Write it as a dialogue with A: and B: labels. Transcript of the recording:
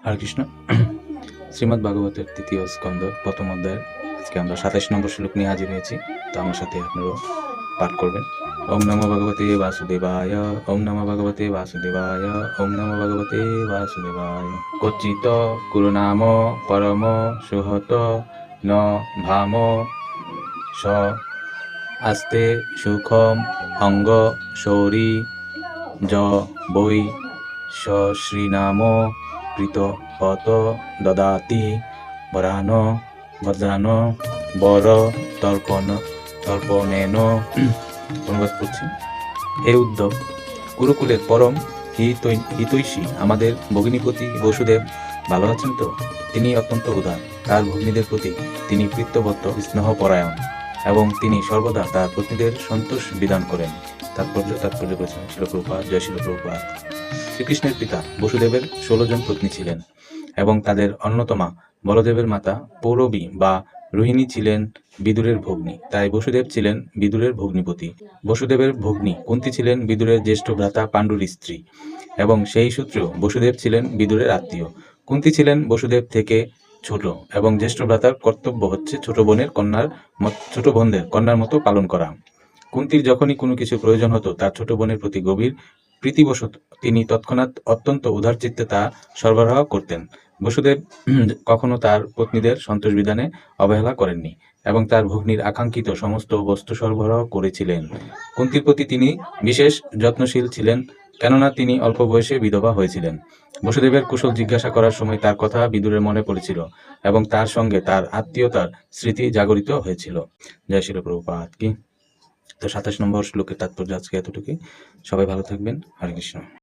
A: হরে কৃষ্ণ। শ্রীমদ্ ভাগবতের তৃতীয় স্কন্ধ প্রথম অধ্যায়ের আজকে আমরা 27 নম্বর শ্লোক নিয়ে হাজির হয়েছি। তো আমার সাথে আপনারাও পাঠ করবেন। ওম নমো ভগবতে বাসুদেবায়, ওম নমো ভগবতে বাসুদেবায়, ওম নমো ভগবতে বাসুদেবায়। কচিত কুরুনাম পরম সুহত ন ভাম স আস্তে সুখম অঙ্গ শৌরী য বৈ শ্রীনাম প্রীত পত দদাতি বরান বজ্রান বর তর্পণেন। অনুবাদ করছি। হে উদ্ধব, কুরুকুলের পরম হিতৈষী আমাদের ভগিনীপতি বসুদেব ভালো আছেন তো? তিনি অত্যন্ত উদার, তার ভগ্নীদের প্রতি তিনি প্রীত্যবত্ত স্নেহপরায়ণ এবং তিনি সর্বদা তার পত্নীদের সন্তোষ বিধান করেন। তাৎপর্য করেছেন শিল প্রভুপাদ। জয় শিল প্রভুপাদ। শ্রীকৃষ্ণের পিতা বসুদেবের 16 জন পত্নী ছিলেন এবং তাদের অন্যতমা বলদেবের মাতা পৌরবী বা রোহিণী ছিলেন বিদুরের ভগ্নী, তাই বসুদেব ছিলেন বিদুরের ভগ্নীপতি। বসুদেবের ভগ্নী কুন্তী ছিলেন বিদুরের জ্যেষ্ঠ ভ্রাতা পাণ্ডুর স্ত্রী এবং সেই সূত্রেও বসুদেব ছিলেন বিদুরের আত্মীয়। কুন্তী ছিলেন বসুদেব থেকে ছোট এবং জ্যেষ্ঠ ভ্রাতার কর্তব্য হচ্ছে ছোট বোনদের কন্যার মতো পালন করা। কুন্তীর যখনই কোনো কিছু প্রয়োজন হতো তার ছোট বোনের প্রতি গভীর প্রীতিবশত তিনি তৎক্ষণাৎ অত্যন্ত উদার চিত্তে তা সরবরাহ করতেন। বসুদেব কখনো তার পত্নীদের সন্তোষ বিধানে অবহেলা করেননি এবং তার ভগ্নীর আকাঙ্ক্ষিত সমস্ত বস্তু সরবরাহ করেছিলেন। কুন্তীর প্রতি তিনি বিশেষ যত্নশীল ছিলেন, কেননা তিনি অল্প বয়সে বিধবা হয়েছিলেন। বসুদেবের কুশল জিজ্ঞাসা করার সময় তার কথা বিদুরের মনে পড়েছিল এবং তার সঙ্গে তার আত্মীয়তার স্মৃতি জাগরিত হয়েছিল। জয় শিল প্রভুপাদ কি। তো 27 নম্বর শ্লোকের তাৎপর্য আজকে এতটুকুই। সবাই ভালো থাকবেন। হরে কৃষ্ণ।